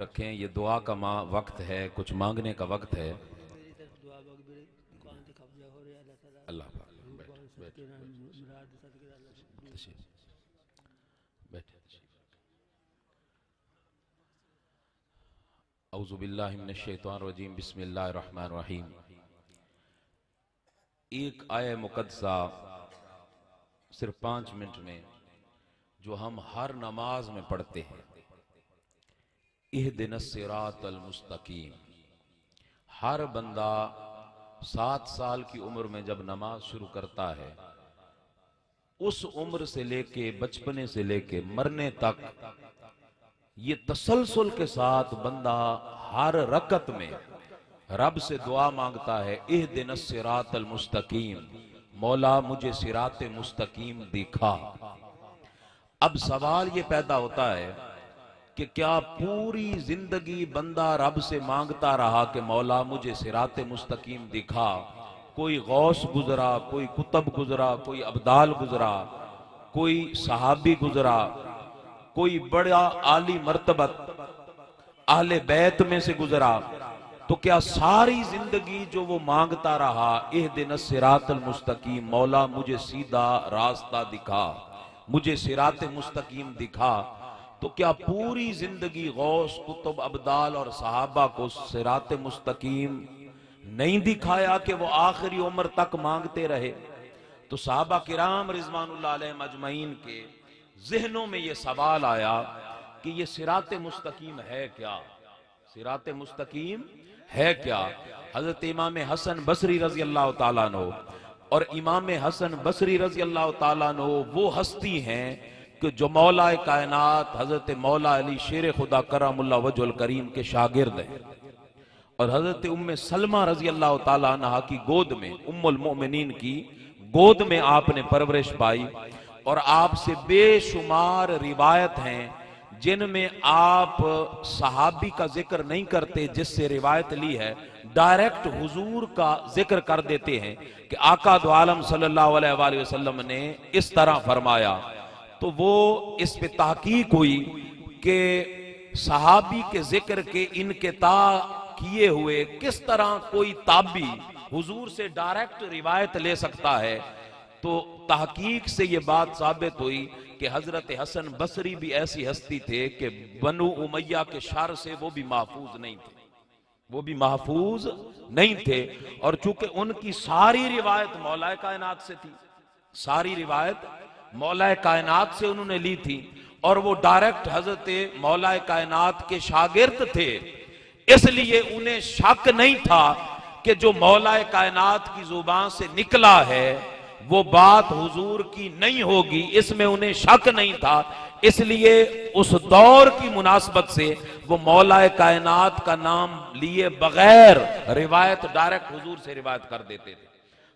रखें। ये दुआ का वक्त है, कुछ मांगने का वक्त है। अल्लाह औज़ु बिल्लाहि मिनश शैतानिर रजीम, बिस्मिल्लाहिर रहमानिर रहीम। एक आय मुक़द्दसा सिर्फ 5 मिनट में जो हम हर नमाज में पढ़ते हैं, इहदिनस सिरातल मुस्तकीम। हर बंदा 7 साल की उम्र में जब नमाज शुरू करता है, उस उम्र से लेके बचपने से लेके मरने तक ये तसलसल के साथ बंदा हर रकत में रब से दुआ मांगता है, इहदिनस सिरातल मुस्तकीम, मौला मुझे सिराते मुस्तकीम दिखा। अब सवाल ये पैदा होता है कि क्या पूरी जिंदगी बंदा रब से मांगता रहा कि मौला मुझे सिराते मुस्तकीम दिखा? कोई गौस गुजरा, कोई कुतब गुजरा, कोई अब्दाल गुजरा, कोई सहाबी गुजरा, कोई बड़ा आली मर्तबत अहले बैत में से गुजरा, तो क्या सारी जिंदगी जो वो मांगता रहा, इहदिनस सिरातल मुस्तकीम, मौला मुझे सीधा रास्ता दिखा, मुझे सिराते मुस्तकीम दिखा, तो क्या पूरी जिंदगी गौस कुतुब अब्दाल और सहाबा को सिराते मुस्तकीम नहीं दिखाया कि वो आखिरी उम्र तक मांगते रहे? तो सहाबा किराम रिज़वानुल्लाह अलैहिम अजमईन के ज़हनों में ये सवाल आया कि ये सिराते मुस्तकीम है क्या? सिराते मुस्तकीम है क्या? हजरत इमाम हसन बसरी रज़ी अल्लाह ताला अन्हु और इमाम हसन बसरी रज़ी अल्लाह ताला अन्हु वो हस्ती हैं कि जो मौला कायनात हजरत मौला अली शेर खुदा करमुल्लाह वजहुल करीम के शागिर्द हैं, और हजरत उम्मे सलमा रज़ी अल्लाह ताला अन्हा की गोद में, उम्मुल मोमिनीन की गोद में आपने परवरिश पाई, और आपसे बेशुमार रिवायत हैं जिनमें आप सहाबी का जिक्र नहीं करते जिससे रिवायत ली है, डायरेक्ट हुजूर का जिक्र कर देते हैं कि आका दो आलम सल्लल्लाहु अलैहि वसल्लम ने इस तरह फरमाया। तो वो इस पे तहकीक हुई कि सहाबी के जिक्र के इनक़िता किए हुए किस तरह कोई ताबी हुजूर से डायरेक्ट रिवायत ले सकता है। तो तहकीक से ये बात साबित हुई कि हजरत हसन बसरी भी ऐसी हस्ती थे कि बनु उमैया के शर से वो भी महफूज नहीं थे, वो भी महफूज नहीं थे। और चूंकि उनकी सारी रिवायत मौलाए कायनात से थी, सारी रिवायत मौलाए कायनात से उन्होंने ली थी, और वो डायरेक्ट हजरत मौलाए कायनात के शागिर्द थे, इसलिए उन्हें शक नहीं था कि जो मौलाए कायनात की जुबान से निकला है वो बात हुजूर की नहीं होगी, इसमें उन्हें शक नहीं था। इसलिए उस दौर की मुनासबत से वो मौलाए कायनात का नाम लिए बगैर रिवायत डायरेक्ट हुजूर से रिवायत कर देते थे।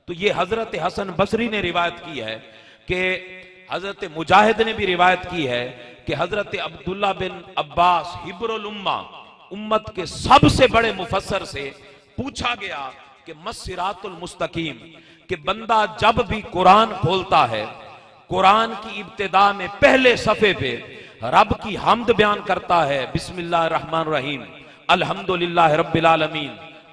तो ये हजरत हसन बसरी ने रिवायत की है कि हजरत मुजाहिद ने भी रिवायत की है कि हजरत अब्दुल्ला बिन अब्बास हिब्रुल उम्मा, उम्मत के सबसे बड़े मुफस्सर से पूछा गया कि मस्सिरातुल मुस्तकीम, कि बंदा जब भी कुरान खोलता है, कुरान की इब्तिदा में पहले सफे पे रब की हम्द बयान करता है, बिस्मिल्लाहिर रहमानिर रहीम, अल्हम्दुलिल्लाहि रब्बिल आलमीन,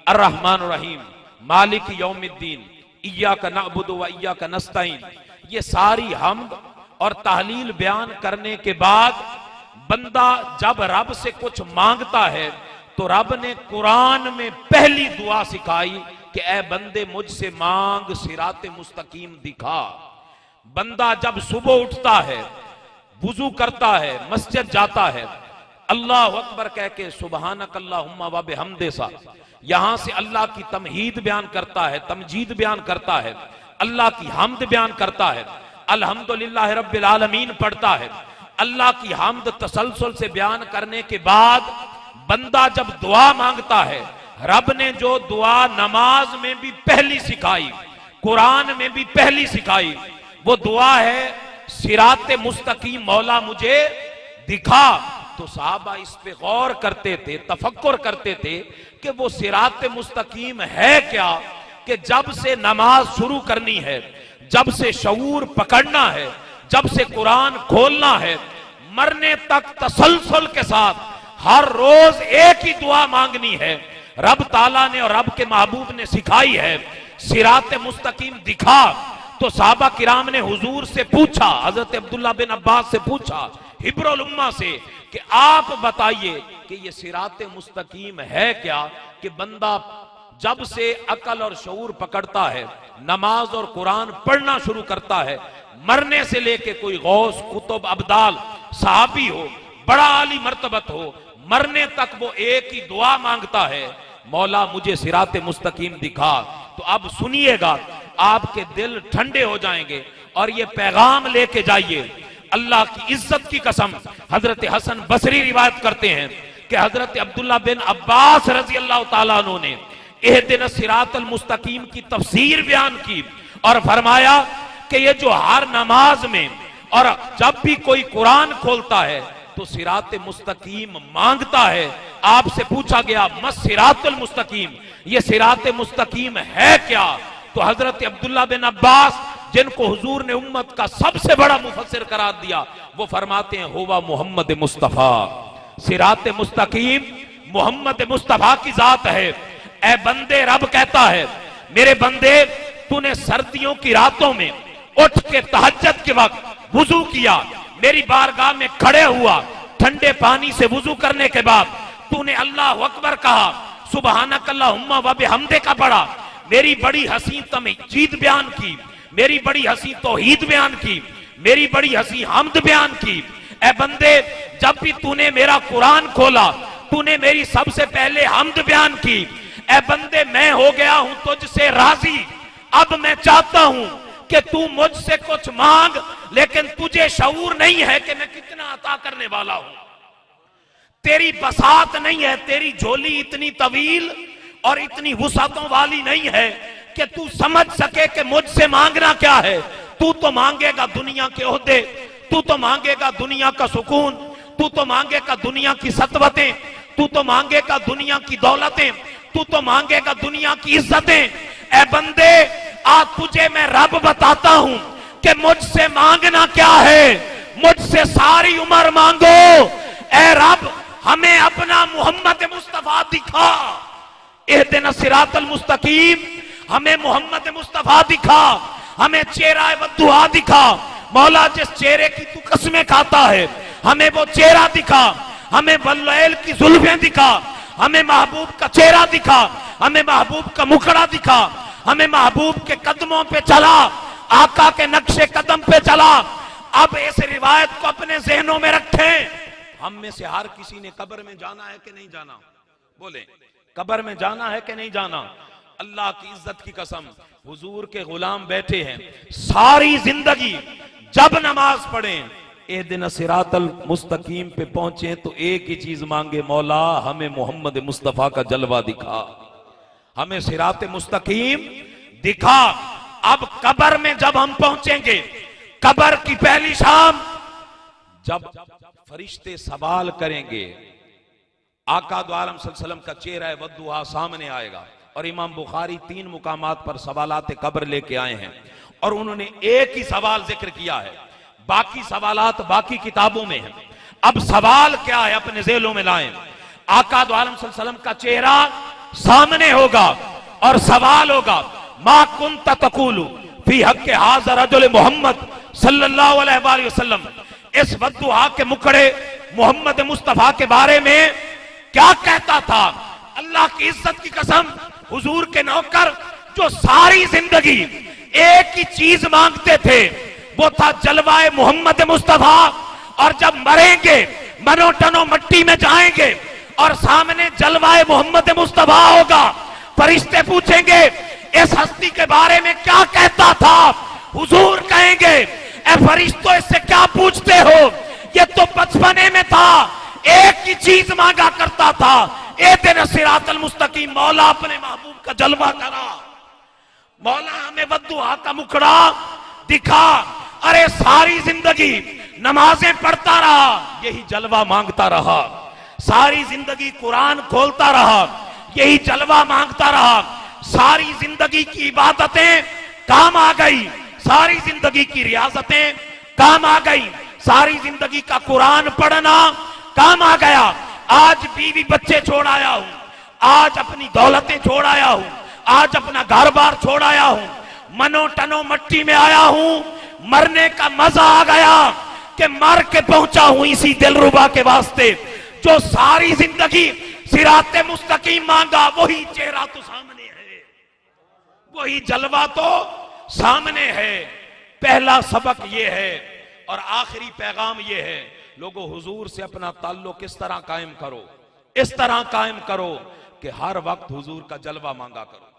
अर्रहमानिर रहीम, मालिक यौमिद्दीन, इय्याका नअबुदु व इय्याका नस्तईन। ये सारी हम्द और तहलील बयान करने के बाद बंदा जब रब से कुछ मांगता है तो रब ने कुरान में पहली दुआ सिखाई कि ए बंदे मुझसे मांग, सिराते मुस्तकीम दिखा। बंदा जब सुबह उठता है, वुजू करता है, मस्जिद जाता है, अल्लाह अकबर कह के सुबहानक अल्लाहुम्मा व बिहम्दिका, यहां से अल्लाह की तमहीद बयान करता है, तमजीद बयान करता है, अल्लाह की हम्द बयान करता है, अल्हम्दुलिल्लाहि रब्बिल आलमीन पढ़ता है। अल्लाह की हम्द तसलसल से बयान करने के बाद बंदा जब दुआ मांगता है, रब ने जो दुआ नमाज में भी पहली सिखाई, कुरान में भी पहली सिखाई, वो दुआ है सिराते मुस्तकीम, मौला मुझे दिखा। तो साहबा इस पे गौर करते थे, तफक्कुर करते थे कि वो सिराते मुस्तकीम है क्या, कि जब से नमाज शुरू करनी है, जब से शऊर पकड़ना है, जब से कुरान खोलना है, मरने तक तसलसल के साथ हर रोज एक ही दुआ मांगनी है। रब ताला ने और रब के महबूब ने सिखाई है, सिरात मुस्तकीम दिखा। तो साहबा किराम ने हुजूर से पूछा, हजरत अब्दुल्ला बिन अब्बास से पूछा, हिब्रुल उम्मा से, कि आप बताइए कि ये सिरात मुस्तकीम है क्या? कि बंदा जब से अकल और शऊर पकड़ता है, नमाज और कुरान पढ़ना शुरू करता है, मरने से लेके कोई गौस, कुतुब, अब्दाल, सहाबी हो, बड़ा आली मर्तबत हो, मरने तक वो एक ही दुआ मांगता है, मौला मुझे सिरात मुस्तकीम दिखा। तो अब सुनिएगा, आपके दिल ठंडे हो जाएंगे और ये पैगाम लेके जाइए। अल्लाह की इज्जत की कसम, हजरत हसन बसरी रिवायत करते हैं कि हजरत अब्दुल्ला बिन अब्बास रजी अल्लाह तआला अन्हु ने इहदिन सिरातल मुस्तकीम की तफसीर बयान की और फरमाया कि ये जो हर नमाज में और जब भी कोई कुरान खोलता है तो सिरात मुस्तकीम मांगता है। आपसे पूछा गया, मस सिरातुल मुस्तकीम, ये सिरात मुस्तकीम है क्या? तो हजरत अब्दुल्ला बिन अब्बास, जिनको हुजूर ने उम्मत का सबसे बड़ा मुफस्सिर करार दिया, वो फरमाते हैं, हुवा मोहम्मद मुस्तफा। सिरात मुस्तकीम मोहम्मद मुस्तफा की जात है। ए बंदे, रब कहता है, मेरे बंदे, तूने सर्दियों की रातों में उठ के तहज्जुद के वक्त वुजू किया, मेरी बारगाह में खड़े हुआ, ठंडे पानी से वुजू करने के बाद तूने अल्लाह अकबर कहा, सुबहानक अल्लाहुम्मा व बिहम्दिका पढ़ा, मेरी बड़ी हसी तमजीद बयान की, मेरी बड़ी हसी तौहीद बयान की, मेरी बड़ी हसी हम्द बयान की। ए बंदे, जब भी तूने मेरा कुरान खोला, तूने मेरी सबसे पहले हम्द बयान की। ए बंदे, मैं हो गया हूं तुझसे राजी, अब मैं चाहता हूं कि तू मुझसे कुछ मांग, लेकिन तुझे शऊर नहीं है कि मैं कितना अता करने वाला हूं। तेरी बसात नहीं है, तेरी झोली इतनी तवील और इतनी वुसअतों वाली नहीं है कि तू समझ सके कि मुझसे मांगना क्या है। तू तो मांगेगा दुनिया के ओहदे, तू तो मांगेगा दुनिया का सुकून, तू तो मांगेगा दुनिया की सतवतें, तू तो मांगेगा दुनिया की दौलतें, तू तो मांगेगा दुनिया की इज्जतें। ए बंदे, आज तुझे मैं रब बताता हूं कि मुझसे मांगना क्या है। मुझसे सारी उम्र मांगो, ए रब हमें अपना मोहम्मद मुस्तफा दिखा। इहदिना सिरातल मुस्तकीम, हमें मोहम्मद मुस्तफा दिखा, हमें चेहरा वद्दुआ दिखा। मौला, जिस चेहरे की तू कसमें खाता है, हमें वो चेहरा दिखा, हमें वल्लैल की जुल्फें दिखा, हमें महबूब का चेहरा दिखा, हमें महबूब का मुखड़ा दिखा, हमें महबूब के कदमों पे चला, आका के नक्शे कदम पे चला। अब इस रिवायत को अपने जहनों में रखें। हम में से हर किसी ने कब्र में जाना है कि नहीं जाना? बोले, कब्र में जाना है कि नहीं जाना? अल्लाह की इज्जत की कसम, हुजूर के गुलाम बैठे हैं, सारी जिंदगी जब नमाज पढ़ें, ए दिन सिरातल मुस्तकीम पे पहुंचे तो एक ही चीज मांगे, मौला हमें मोहम्मद मुस्तफा का जलवा दिखा, हमें सिरात मुस्तकीम दिखा। अब कब्र में जब हम पहुंचेंगे, कब्र की पहली शाम, जब फरिश्ते सवाल करेंगे, आका दो आलम सल्लल्लाहु अलैहि वसल्लम का चेहरा वद्दुहा सामने आएगा। और इमाम बुखारी 3 मुकामात पर सवालात कब्र लेके आए हैं और उन्होंने एक ही सवाल जिक्र किया है, बाकी सवालात बाकी किताबों में है। अब सवाल क्या है, अपने जेलों में लाएं। आका दो आलम सल्लल्लाहु अलैहि वसल्लम का चेहरा सामने होगा और सवाल होगा, मा कुन्त तक़ूलु फी हक़्क़ि हाज़ा रजुल मोहम्मद सल्लल्लाहु अलैहि वसल्लम, इस वद्दुहा के मुखड़े मोहम्मद मुस्तफा के बारे में क्या कहता था? अल्लाह की इज्जत की कसम, हुजूर के नौकर जो सारी जिंदगी एक ही चीज मांगते थे, वो था जलवाए मोहम्मद मुस्तफा। और जब मरेंगे, मनो टनो मट्टी में जाएंगे और सामने जलवाए मोहम्मद मुस्तफा होगा, फरिश्ते पूछेंगे इस हस्ती के बारे में क्या कहता था? हुजूर कहेंगे, ए फरिश्तों, इससे क्या पूछते हो? ये तो बचपने में था, एक ही चीज मांगा करता था, ए दिन सिरातल मुस्तकीम। मौला अपने महबूब का जलवा करा, मौला हमें वद्दुहा का मुखड़ा दिखा। अरे सारी जिंदगी नमाजें पढ़ता रहा, यही जलवा मांगता रहा, सारी जिंदगी कुरान खोलता रहा, यही जलवा मांगता रहा, सारी जिंदगी की इबादतें काम आ गई, सारी जिंदगी की रियाजतें काम आ गई, सारी जिंदगी का कुरान पढ़ना काम आ गया, आज बीवी बच्चे छोड़ आया हूं, आज अपनी दौलतें छोड़ आया हूं, आज अपना घर बार छोड़ आया हूं, मनो टनो मट्टी में आया हूं। मरने का मजा आ गया कि मर के पहुंचा हूं इसी दिलरुबा के वास्ते जो सारी जिंदगी सिराते मुस्तकीम मांगा। वही चेहरा तो सामने है, वही जलवा तो सामने है। पहला सबक ये है और आखिरी पैगाम ये है, लोगों हुजूर से अपना ताल्लुक किस तरह कायम करो, इस तरह कायम करो कि हर वक्त हुजूर का जलवा मांगा करो,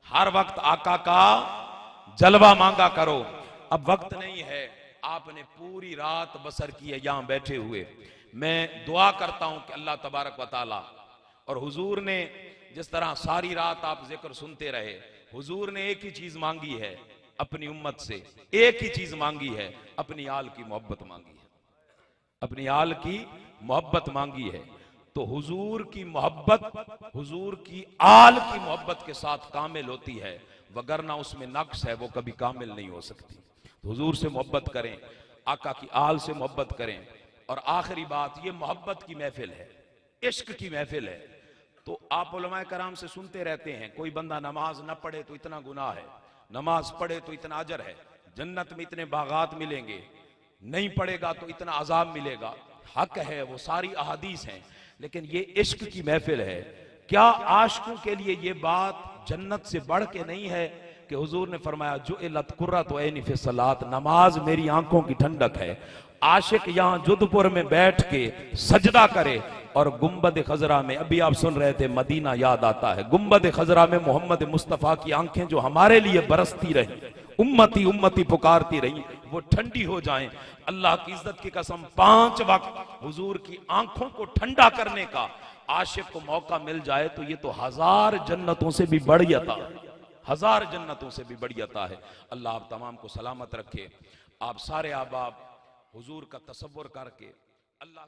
हर वक्त आका का जलवा मांगा करो। अब वक्त नहीं है, आपने पूरी रात बसर की है यहां बैठे हुए। मैं दुआ करता हूं कि अल्लाह तबारक व तआला, और हुजूर ने जिस तरह सारी रात आप जिक्र सुनते रहे, हुजूर ने एक ही चीज मांगी है अपनी उम्मत से, एक ही चीज मांगी है, अपनी आल की मोहब्बत मांगी है, अपनी आल की मोहब्बत मांगी है। तो हुजूर की मोहब्बत, हुजूर की आल की मोहब्बत के साथ कामिल होती है, वगरना उसमें नक्स है, वो कभी कामिल नहीं हो सकती। तो हुजूर से मोहब्बत करें, आका की आल से मोहब्बत करें। और आखिरी बात, ये मोहब्बत की महफिल है, इश्क की महफिल है। तो आप उलमाए कराम से सुनते रहते हैं, कोई बंदा नमाज न पढ़े तो इतना गुनाह है, नमाज पढ़े तो इतना अजर है, जन्नत में इतने बागात मिलेंगे, नहीं पढ़ेगा तो इतना अजाब मिलेगा। हक है, वो सारी अहादीस हैं, लेकिन ये इश्क की महफिल है। क्या आशिकों के लिए ये बात जन्नत से बढ़ के नहीं है कि हुजूर ने फरमाया जो इलत कुर्रतु ऐनी फी सलात, नमाज मेरी आंखों की ठंडक है। आशिक यहां जोधपुर में बैठ के सजदा करे और गुंबद खजरा में, अभी आप सुन रहे थे मदीना याद आता है, गुंबद खजरा में मोहम्मद मुस्तफा की आंखें जो हमारे लिए बरसती रही, उम्मती उम्मती पुकारती रही, वो ठंडी हो जाएं। अल्लाह की इज्जत की कसम, 5 वक्त हुजूर की आंखों को ठंडा करने का आशिक को मौका मिल जाए तो ये तो 1000 जन्नतों से भी बढ़ जाता है, 1000 जन्नतों से भी बढ़ जाता है। अल्लाह आप तमाम को सलामत रखे। आप सारे अहबाब हुजूर का तसव्वुर करके अल्लाह